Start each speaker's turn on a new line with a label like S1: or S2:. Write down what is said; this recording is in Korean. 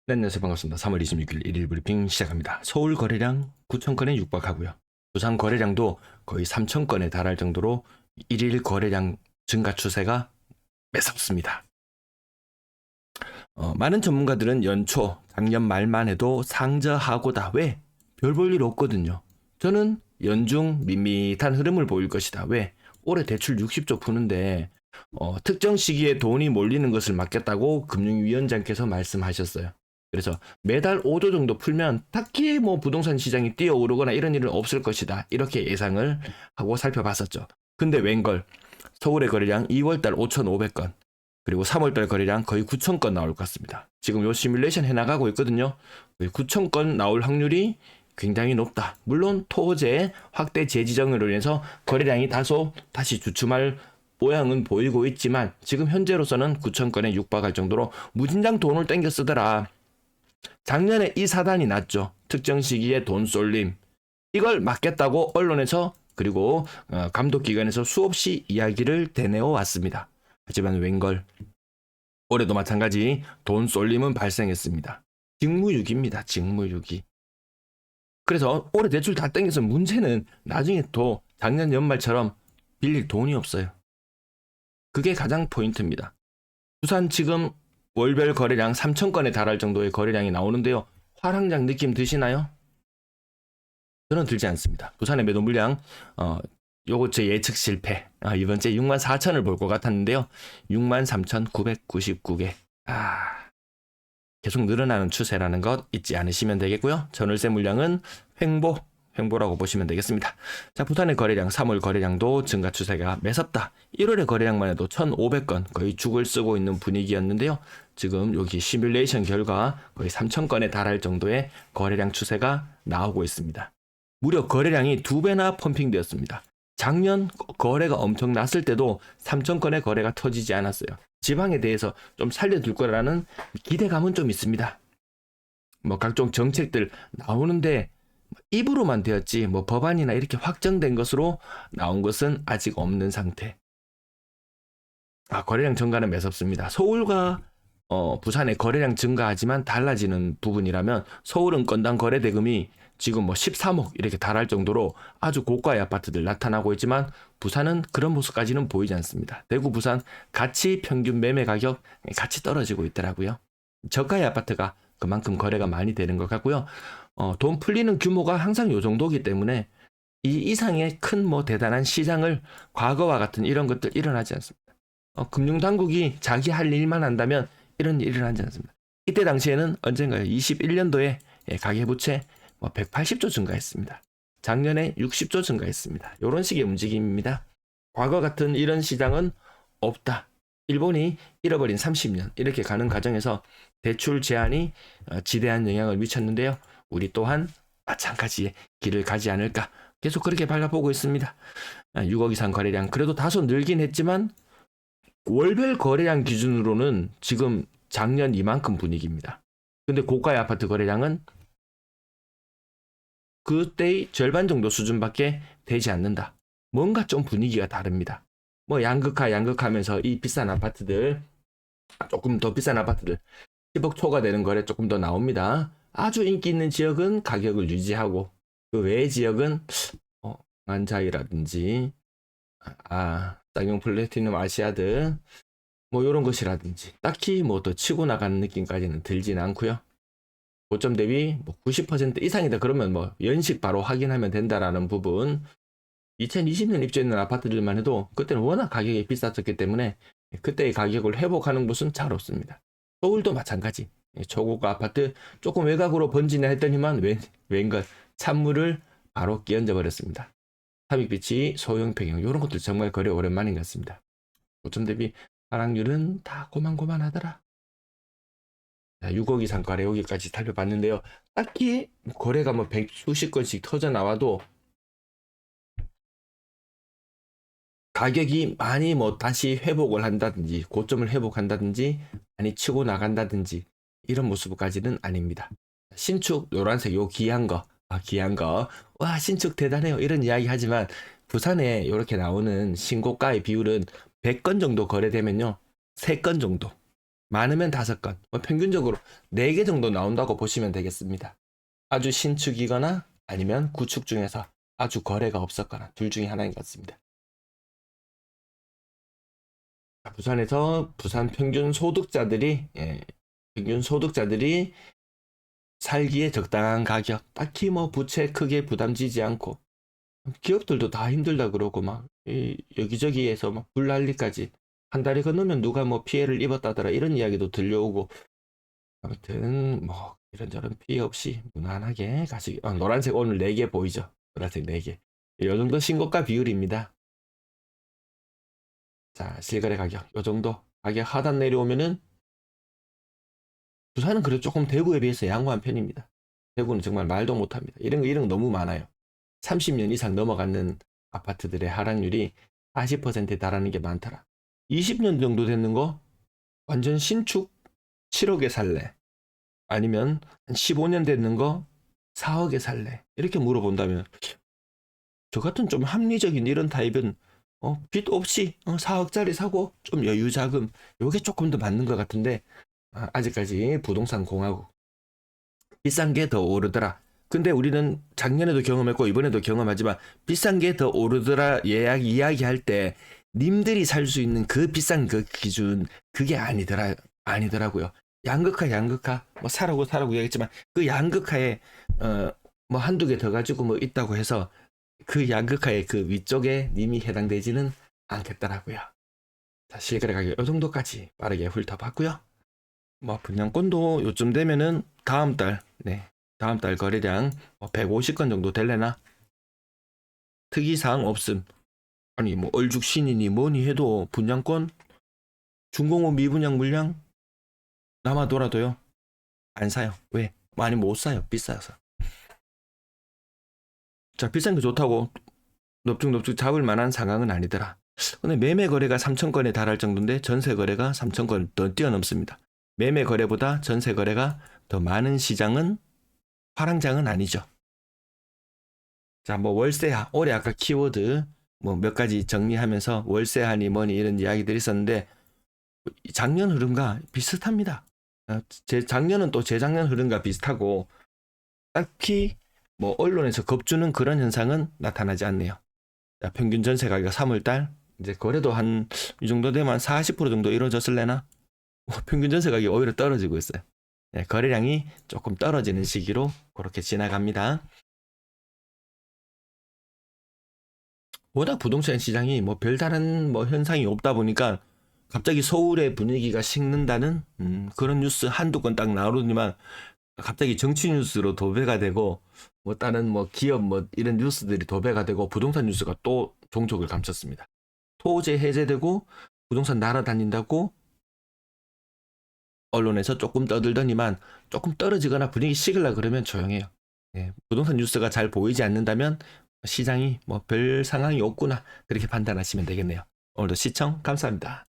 S1: 네, 안녕하세요. 반갑습니다. 3월 26일 일일 브리핑 시작합니다. 서울 거래량 9천 건에 육박하고요. 부산 거래량도 거의 3천 건에 달할 정도로 일일 거래량 증가 추세가 매섭습니다. 많은 전문가들은 연초, 작년 말만 해도 상저하고다. 왜? 별 볼 일 없거든요. 저는 연중 밋밋한 흐름을 보일 것이다. 왜? 올해 대출 60조 푸는데 특정 시기에 돈이 몰리는 것을 막겠다고 금융위원장께서 말씀하셨어요. 그래서 매달 5조 정도 풀면 딱히 뭐 부동산 시장이 뛰어오르거나 이런 일은 없을 것이다. 이렇게 예상을 하고 살펴봤었죠. 근데 웬걸 서울의 거래량 2월달 5,500건, 그리고 3월달 거래량 거의 9,000건 나올 것 같습니다. 지금 요 시뮬레이션 해나가고 있거든요. 9,000건 나올 확률이 굉장히 높다. 물론 토제 확대 재지정으로 인해서 거래량이 다소 다시 주춤할 모양은 보이고 있지만 지금 현재로서는 9,000건에 육박할 정도로 무진장 돈을 땡겨 쓰더라. 작년에 이 사단이 났죠. 특정 시기에 돈 쏠림. 이걸 막겠다고 언론에서 그리고 감독기관에서 수없이 이야기를 대내어 왔습니다. 하지만 웬걸 올해도 마찬가지 돈 쏠림은 발생했습니다. 직무유기입니다. 직무유기. 그래서 올해 대출 다 땡겨서 문제는 나중에 또 작년 연말처럼 빌릴 돈이 없어요. 그게 가장 포인트입니다. 부산 지금 월별 거래량 3,000건에 달할 정도의 거래량이 나오는데요. 화랑장 느낌 드시나요? 저는 들지 않습니다. 부산의 매도 물량 요거 제 예측 실패. 이번 주에 64,000을 볼 것 같았는데요. 63,999개. 계속 늘어나는 추세라는 것 잊지 않으시면 되겠고요. 전월세 물량은 횡보라고 보시면 되겠습니다. 자, 부산의 거래량 3월 거래량도 증가 추세가 매섭다. 1월의 거래량만 해도 1,500건 거의 죽을 쓰고 있는 분위기였는데요. 지금 여기 시뮬레이션 결과 거의 3,000건에 달할 정도의 거래량 추세가 나오고 있습니다. 무려 거래량이 2배나 펌핑되었습니다. 작년 거래가 엄청 났을 때도 3,000건의 거래가 터지지 않았어요. 지방에 대해서 좀 살려둘 거라는 기대감은 좀 있습니다. 뭐 각종 정책들 나오는데 입으로만 되었지 뭐 법안이나 이렇게 확정된 것으로 나온 것은 아직 없는 상태. 거래량 증가는 매섭습니다. 서울과 부산의 거래량 증가하지만 달라지는 부분이라면 서울은 건당 거래 대금이 지금 뭐 13억 이렇게 달할 정도로 아주 고가의 아파트들 나타나고 있지만 부산은 그런 모습까지는 보이지 않습니다. 대구, 부산 같이 평균 매매 가격 같이 떨어지고 있더라고요. 저가의 아파트가 그만큼 거래가 많이 되는 것 같고요. 돈 풀리는 규모가 항상 요 정도이기 때문에 이 이상의 큰 뭐 대단한 시장을 과거와 같은 이런 것들 일어나지 않습니다. 금융당국이 자기 할 일만 한다면 이런 일이 일어나지 않습니다. 이때 당시에는 언젠가요? 21년도에 가계부채 180조 증가했습니다. 작년에 60조 증가했습니다. 이런 식의 움직임입니다. 과거 같은 이런 시장은 없다. 일본이 잃어버린 30년 이렇게 가는 과정에서 대출 제한이 지대한 영향을 미쳤는데요. 우리 또한 마찬가지의 길을 가지 않을까 계속 그렇게 바라보고 있습니다. 6억 이상 거래량 그래도 다소 늘긴 했지만 월별 거래량 기준으로는 지금 작년 이만큼 분위기입니다. 근데 고가의 아파트 거래량은 그때의 절반 정도 수준밖에 되지 않는다. 뭔가 좀 분위기가 다릅니다. 뭐 양극화하면서 이 비싼 아파트들 조금 더 비싼 아파트들 10억 초과 되는 거래 조금 더 나옵니다. 아주 인기 있는 지역은 가격을 유지하고 그 외의 지역은 안자이라든지 쌍용 플래티넘 아시아드 뭐 이런 것이라든지 딱히 뭐 더 치고 나가는 느낌까지는 들지는 않고요. 고점 대비 뭐 90% 이상이다 그러면 뭐 연식 바로 확인하면 된다라는 부분. 2020년 입주했는 아파트들만 해도 그때는 워낙 가격이 비쌌었기 때문에 그때의 가격을 회복하는 곳은 잘 없습니다. 서울도 마찬가지. 초고가 아파트 조금 외곽으로 번지나 했더니만 웬걸 찬물을 바로 끼얹어 버렸습니다. 삼익비치, 소형 평형 이런 것들 정말 거래 오랜만인 것 같습니다. 고점 대비 하락률은 다 고만고만하더라. 6억 이상 거래 여기까지 살펴봤는데요. 딱히 거래가 뭐 백수십 건씩 터져 나와도 가격이 많이 뭐 다시 회복을 한다든지 고점을 회복한다든지 많이 치고 나간다든지 이런 모습까지는 아닙니다. 신축 노란색 요 귀한 거, 와 신축 대단해요 이런 이야기 하지만 부산에 이렇게 나오는 신고가의 비율은 100건 정도 거래되면요 3건 정도 많으면 5건, 평균적으로 4개 정도 나온다고 보시면 되겠습니다. 아주 신축이거나 아니면 구축 중에서 아주 거래가 없었거나 둘 중에 하나인 것 같습니다. 부산에서 부산 평균 소득자들이 살기에 적당한 가격, 딱히 뭐 부채 크게 부담지지 않고, 기업들도 다 힘들다 그러고 막 여기저기에서 막 불난리까지, 한 달이 건너면 누가 뭐 피해를 입었다더라 이런 이야기도 들려오고, 아무튼 뭐 이런저런 피해 없이 무난하게 가시기. 노란색 오늘 4개 보이죠? 노란색 4개. 이 정도 신고가 비율입니다. 자, 실거래 가격 이 정도 가격 하단 내려오면은, 부산은 그래도 조금 대구에 비해서 양호한 편입니다. 대구는 정말 말도 못합니다. 이런 거 너무 많아요. 30년 이상 넘어가는 아파트들의 하락률이 40%에 달하는 게 많더라. 20년 정도 됐는 거 완전 신축 7억에 살래? 아니면 한 15년 됐는 거 4억에 살래? 이렇게 물어본다면, 저 같은 좀 합리적인 이런 타입은 빚 없이 4억짜리 사고 좀 여유 자금, 요게 조금 더 맞는 것 같은데, 아직까지 부동산 공화국 비싼 게 더 오르더라. 근데 우리는 작년에도 경험했고 이번에도 경험하지만, 비싼 게 더 오르더라 이야기할 때 님들이 살 수 있는 그 비싼 그 기준, 그게 아니더라고요. 양극화 뭐 사라고 이야기했지만, 그 양극화에 뭐 한두 개 더 가지고 뭐 있다고 해서 그 양극화의 그 위쪽에 님이 해당되지는 않겠더라고요. 자, 실거래 가격 이 정도까지 빠르게 훑어봤고요. 뭐 분양권도 요쯤 되면은 다음 달 거래량 150건 정도 될래나? 특이사항 없음. 아니 뭐 얼죽 신이니 뭐니 해도 분양권 중공업 미분양 물량 남아 돌아도요 안 사요. 왜? 많이 못 사요. 비싸서. 자, 비싼 게 좋다고 넙죽넙죽 잡을 만한 상황은 아니더라. 근데 매매 거래가 3,000건에 달할 정도인데 전세 거래가 3,000건 더 뛰어넘습니다. 매매 거래보다 전세 거래가 더 많은 시장은 화랑장은 아니죠. 자, 뭐 월세하, 올해 아까 키워드 뭐 몇 가지 정리하면서 월세하니 뭐니 이런 이야기들이 있었는데, 작년 흐름과 비슷합니다. 제 작년은 또 재작년 흐름과 비슷하고, 딱히 뭐 언론에서 겁주는 그런 현상은 나타나지 않네요. 자, 평균 전세 가격 3월달 이제 거래도 한 이 정도 되면 40% 정도 이루어졌을래나? 평균 전세 가격이 오히려 떨어지고 있어요. 네, 거래량이 조금 떨어지는 시기로 그렇게 지나갑니다. 워낙 부동산 시장이 뭐 별다른 뭐 현상이 없다 보니까 갑자기 서울의 분위기가 식는다는 그런 뉴스 한두 건 딱 나오더니만, 갑자기 정치 뉴스로 도배가 되고 뭐 다른 뭐 기업 뭐 이런 뉴스들이 도배가 되고 부동산 뉴스가 또 종족을 감췄습니다. 토제 해제되고 부동산 날아다닌다고 언론에서 조금 떠들더니만, 조금 떨어지거나 분위기 식으려 그러면 조용해요. 예, 부동산 뉴스가 잘 보이지 않는다면 시장이 뭐 별 상황이 없구나, 그렇게 판단하시면 되겠네요. 오늘도 시청 감사합니다.